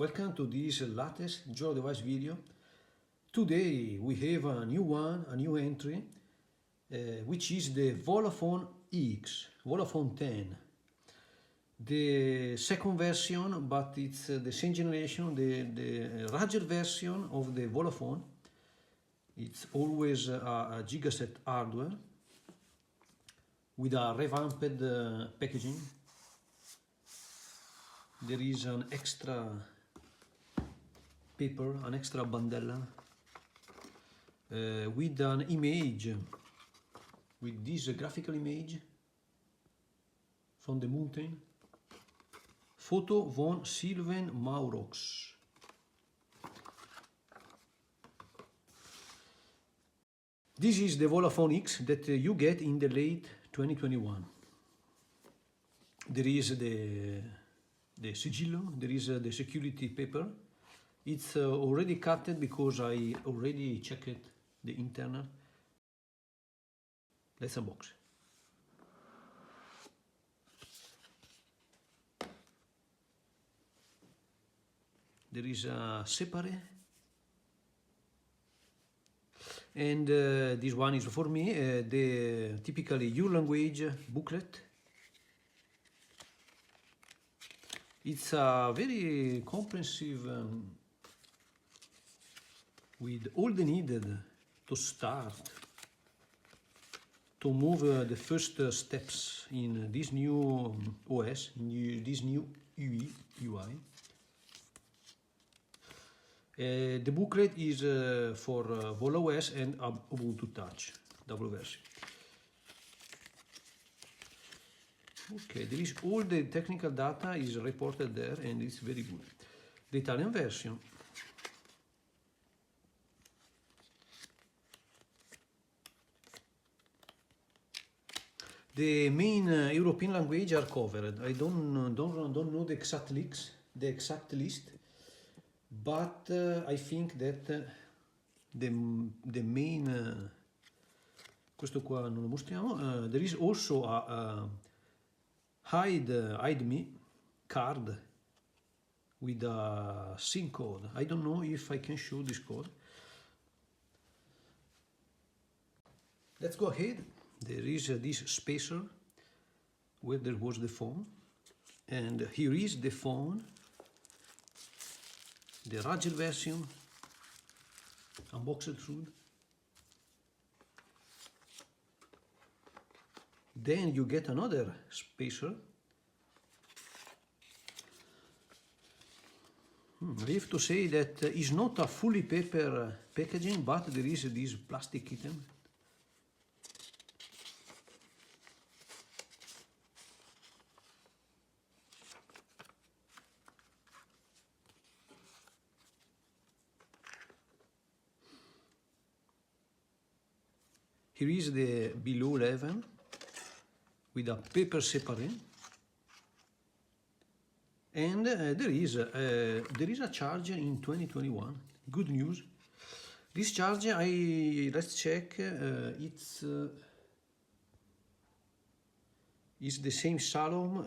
Welcome to this latest Jolla-Device video. Today we have a new entry, which is the Volla Phone X, Volla Phone 10. The second version, but it's the same generation, the larger version of the Volla Phone. It's always a Gigaset hardware with a revamped packaging. There is an extra paper, an extra bandella with an image, with this graphical image from the mountain. Photo von Sylvain Maurox. This is the Volla Phone X that you get in the late 2021. There is the sigillo, there is the security paper. It's already cut because I already checked the internal. Let's unbox. There is a separate, and this one is for me, the typically your language booklet. It's a very comprehensive with all the needed to start, to move the first steps in this new OS, this new UI. The booklet is for Volla OS and Ubuntu Touch, double version. Okay, there is all the technical data is reported there, and it's very good. The Italian version. The main European language are covered. I don't know the exact list, but I think that the main, questo qua non lo mostriamo, there is also a hide me card with a SIM code. I don't know if I can show this code. Let's go ahead. There is this spacer where there was the phone, and here is the phone, the larger version, unboxed through. Then you get another spacer. I have to say that it's not a fully paper packaging, but there is this plastic item. Here is the below level with a paper separate, and there is a charger in 2021. Good news. This charger, let's check. It's is the same Salom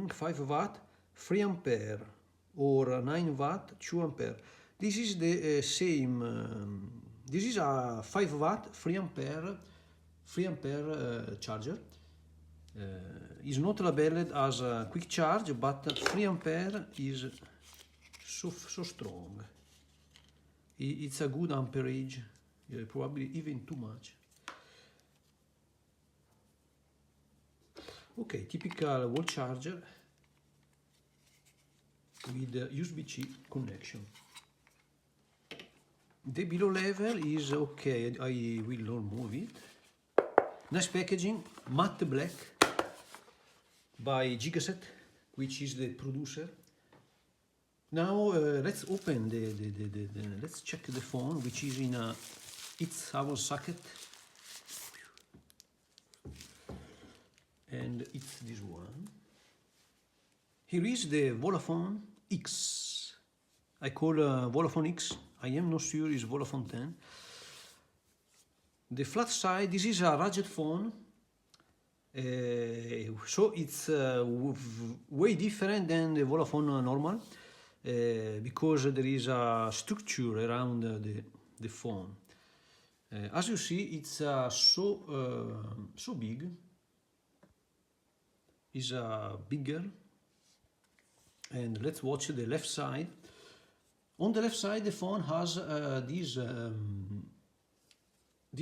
5 watt 3 ampere or 9 watt 2 ampere. This is the same. This is a 5 watt 3 ampere charger. Is not labeled as a quick charge, but 3 ampere is so strong. It's a good amperage, probably even too much. Okay, typical wall charger with USB-C connection. The below level is okay, I will not move it. Nice packaging, matte black by Gigaset, which is the producer. Now let's open let's check the phone, which is in its our socket, and it's this one. Here is the Volla Phone X. I call Volla Phone X. I am not sure it's Volla Phone 10. The flat side, this is a rugged phone, so it's way different than the Volla Phone normal. because there is a structure around the phone. As you see, it's so big. It's bigger. And let's watch the left side. On the left side, the phone has this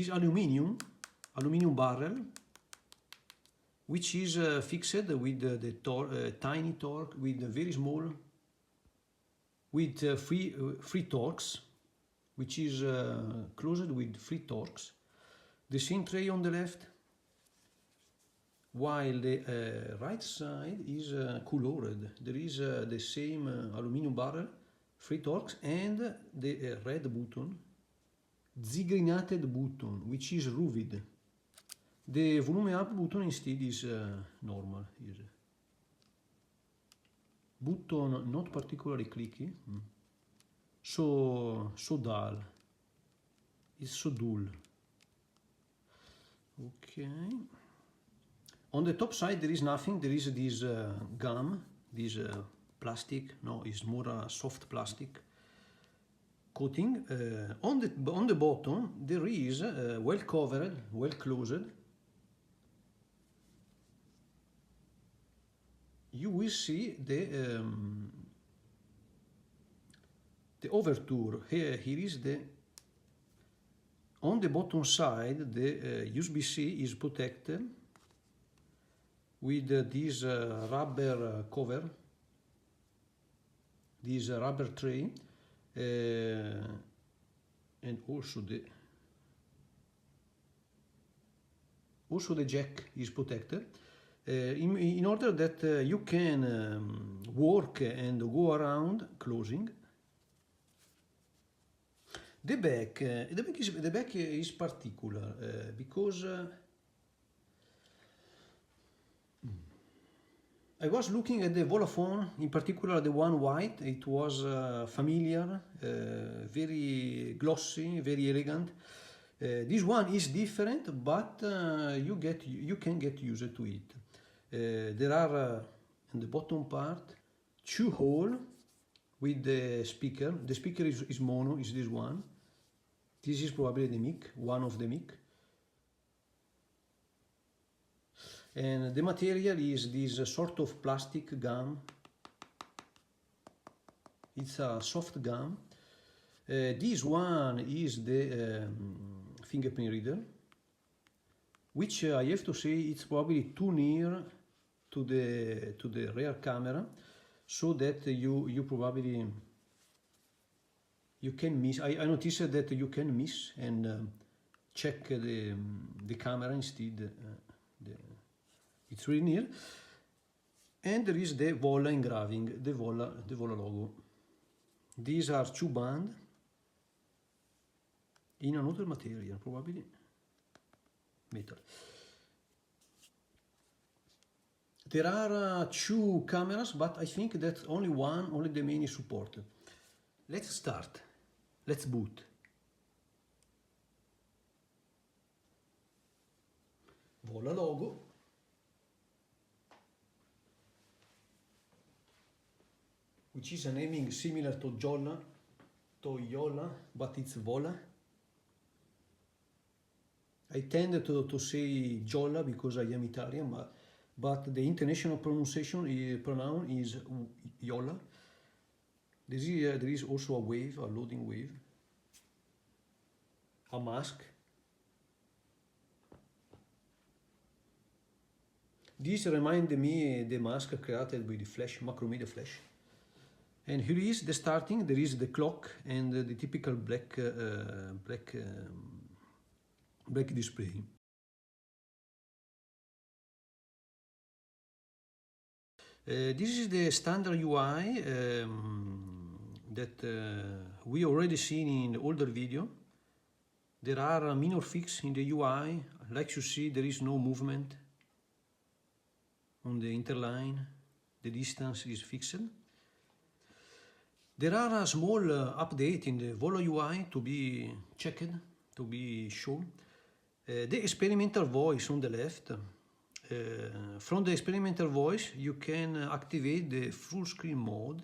aluminium barrel, which is fixed with the tiny torque, with very small, with free torques, which is closed with free torques. The SIM tray on the left, while the right side is colored. There is the same aluminium barrel, free torques, and the red button, zigrinated button, which is rubbed. The volume up button instead is normal. Button not particularly clicky, so dull. It's so dull. Okay. On the top side there is nothing. There is this gum, this plastic. No, it's more a soft plastic coating. On the bottom there is well covered, well closed. You will see the overture. Here is the. On the bottom side, the USB-C is protected with this rubber cover, this rubber tray, and also the jack is protected. In order that you can work and go around closing. The back is particular because I was looking at the Volla phone, in particular the one white. It was familiar, very glossy, very elegant. This one is different, but you can get used to it. There are in the bottom part 2 holes with the speaker. The speaker is mono, is this one. This is probably the mic, one of the mic. And the material is this sort of plastic gum. It's a soft gum. This one is the fingerprint reader, which I have to say it's probably too near to the rear camera, so that you probably you can miss. I noticed that you can miss and check the camera instead. It's really near. And there is the Volla engraving, the Volla logo. These are 2 bands in another material, probably metal. There are 2 cameras, but I think that only the main is supported. Let's start. Let's boot. Volla logo. Which is a naming similar to Jolla, but it's Volla. I tend to say Jolla because I am Italian, but the international pronoun is Jolla. There is also a wave, a loading wave, a mask. This reminds me the mask created with the flash, macrame the flash. And here is the starting. There is the clock and the typical black display. This is the standard UI that we already seen in the older video. There are minor fixes in the UI. Like you see, there is no movement on the interline. The distance is fixed. There are a small update in the Volla UI to be checked, to be shown. The experimental voice on the left. From the experimental voice, you can activate the full screen mode.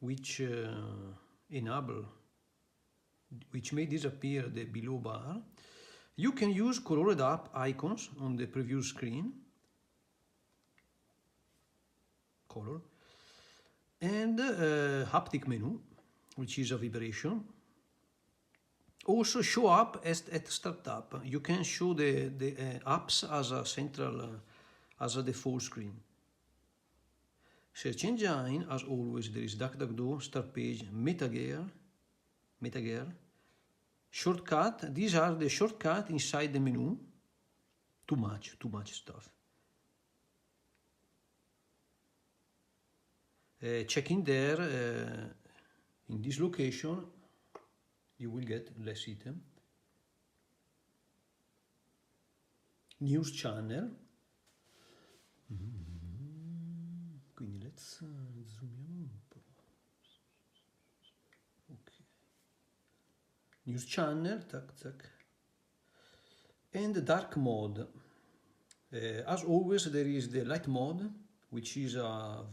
which which may disappear the below bar. You can use colored up icons on the preview screen, color, and haptic menu, which is a vibration. Also show up at startup. You can show the apps as a central, as a default screen. Search engine, as always, there is DuckDuckGo, start page, metagear, shortcut. These are the shortcut inside the menu. Too much stuff. Check in there, in this location, you will get less item. News channel. Quindi let's zoomiamo un po'. Ok. News channel, tac. And the dark mode. As always, there is the light mode, which is I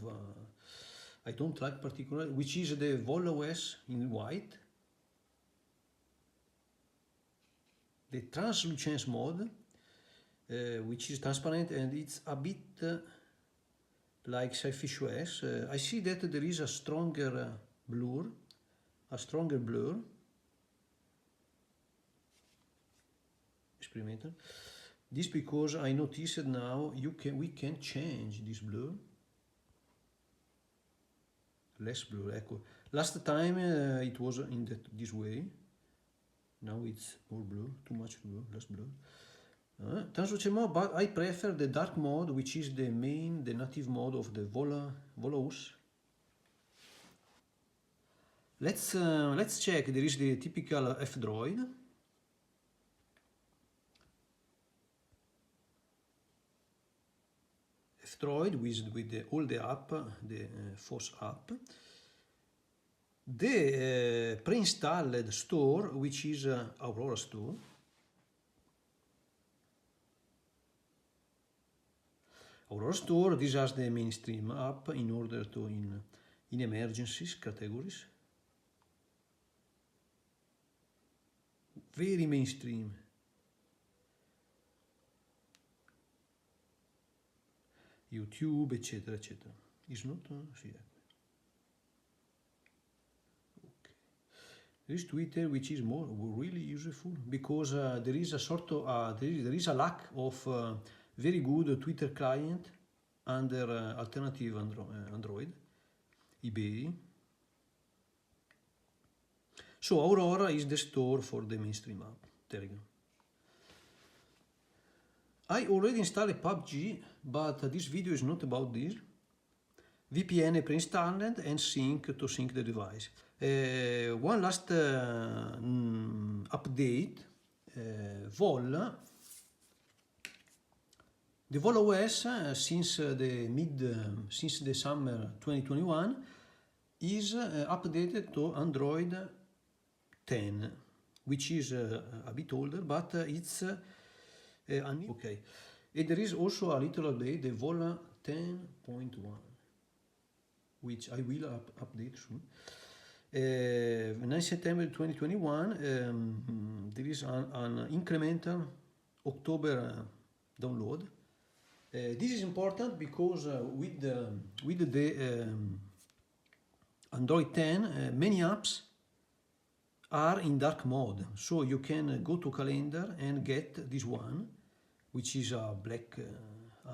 don't like particularly, which is the Volla OS in white. The translucence mode, which is transparent, and it's a bit like Selfish OS. I see that there is a stronger blur. Experimental. This because I noticed now we can change this blur. Less blur. Ecco. Last time it was in this way. Now it's more blur, too much blur, less blur. Translucent mode, but I prefer the dark mode, which is the native mode of the Volla OS. Let's check. There is the typical F-Droid. F-Droid with all the app, the FOSS app. The pre-installed store, which is Aurora Store. Aurora Store, these are the mainstream app in order to in emergencies categories. Very mainstream. YouTube, eccetera, eccetera. Is not? Sì, There is Twitter, which is more really useful because there is a sort of there is a lack of very good Twitter client under alternative Android, eBay. So Aurora is the store for the mainstream app. Telegram. I already installed PUBG, but this video is not about this. VPN pre-installed and sync to sync the device. One last update. Volla. The Volla OS since the summer 2021 is updated to Android 10, which is a bit older, but it's okay. And there is also a little update, the Volla 10.1, which I will update soon. 9 September 2021, there is an incremental October download. This is important because with the Android 10, many apps are in dark mode, so you can go to calendar and get this one, which is a black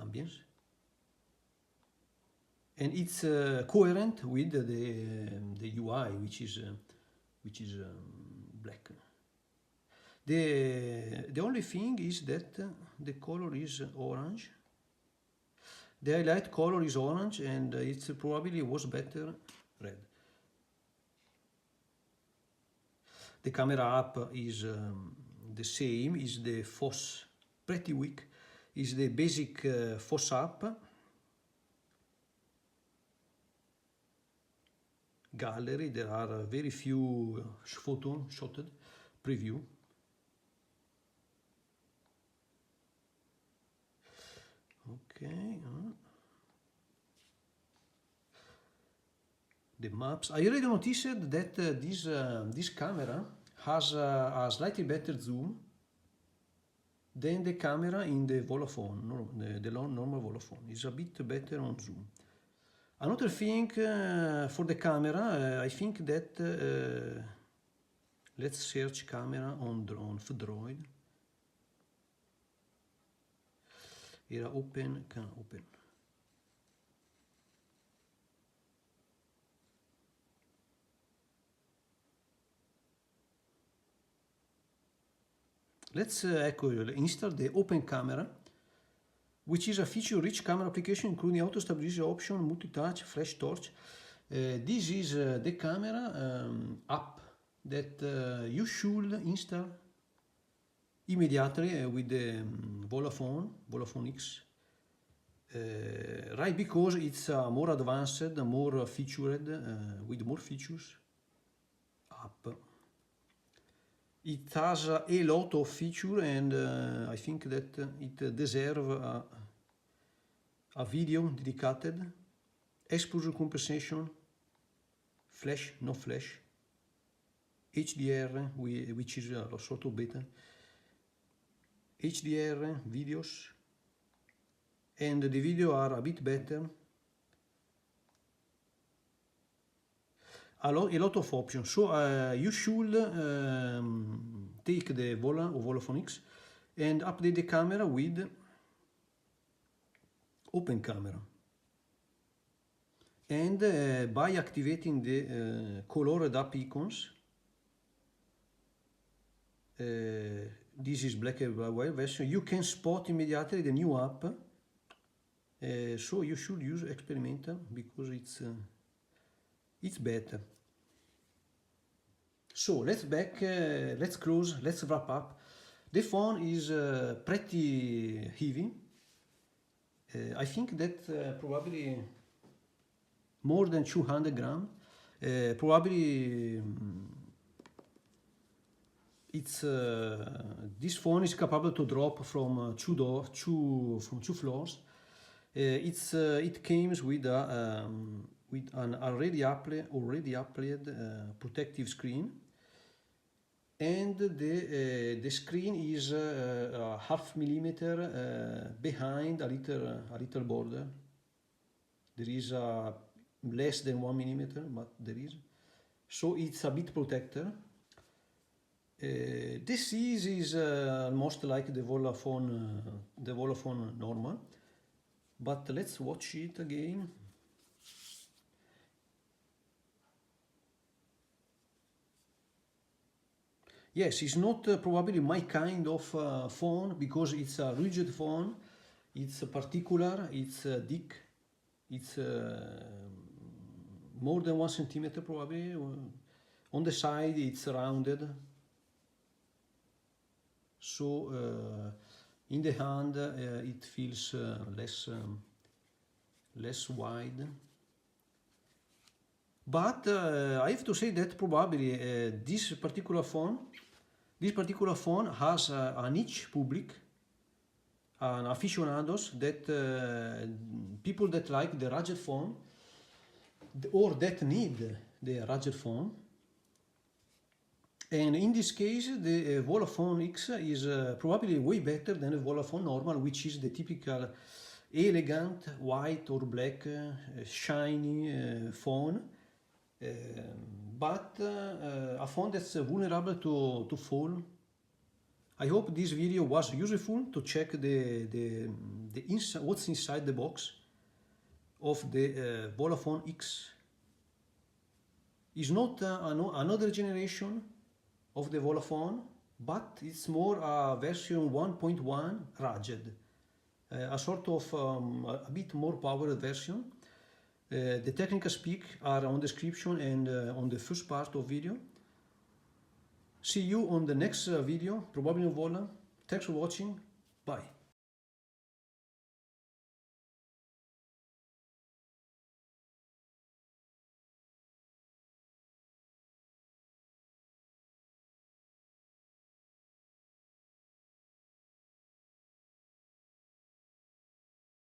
ambience, and it's coherent with the UI, which is black. The only thing is that the color is orange. The highlight color is orange, and it probably was better red. The camera app is the same, is the FOSS, pretty weak, is the basic FOSS app. Gallery, there are very few photos shotted, preview. Okay. the maps. I already noticed that this camera has a slightly better zoom than the camera in the Volla Phone, the normal Volla Phone. It's a bit better on zoom. Another thing for the camera, I think that let's search camera on Droid. Here, open, can open. Let's install the Open Camera, which is a feature-rich camera application including auto stabilization option, multi-touch, flash torch. This is the camera app that you should install immediately with the Volla Phone X. Right, because it's more advanced, more featured, with more features app. It has a lot of features, and I think that it deserves a video dedicated. Exposure compensation, flash, no flash, HDR, which is a sort of beta, HDR videos, and the video are a bit better. A lot of options. So you should take the Volla Phone X and update the camera with Open Camera. And by activating the colored up icons, this is black and white version, you can spot immediately the new app. So you should use experimental because it's better. So let's close, let's wrap up. The phone is pretty heavy. I think that probably more than 200 grams. Probably this phone is capable to drop from two floors. It comes with an already applied protective screen, and the screen is a half millimeter behind a little border. There is less than 1 millimeter, but there is. So it's a bit protector. This is almost like the Volla Phone normal. But let's watch it again. Yes, it's not probably my kind of phone, because it's a rigid phone, it's particular, it's thick, it's more than 1 centimeter probably. On the side it's rounded, so in the hand it feels less wide. But I have to say that probably this particular phone has a niche public, an aficionados, that people that like the rugged phone or that need the rugged phone. And in this case, the Volla Phone X is probably way better than the Volla Phone normal, which is the typical elegant white or black shiny phone. But a phone that's vulnerable to fall. I hope this video was useful to check what's inside the box of the Volla Phone X. It's not another generation of the Volla Phone, but it's more a version 1.1 rugged, a sort of a bit more powered version. The technical specs are on description and on the first part of video. See you on the next video, probably on Volla. Thanks for watching. Bye.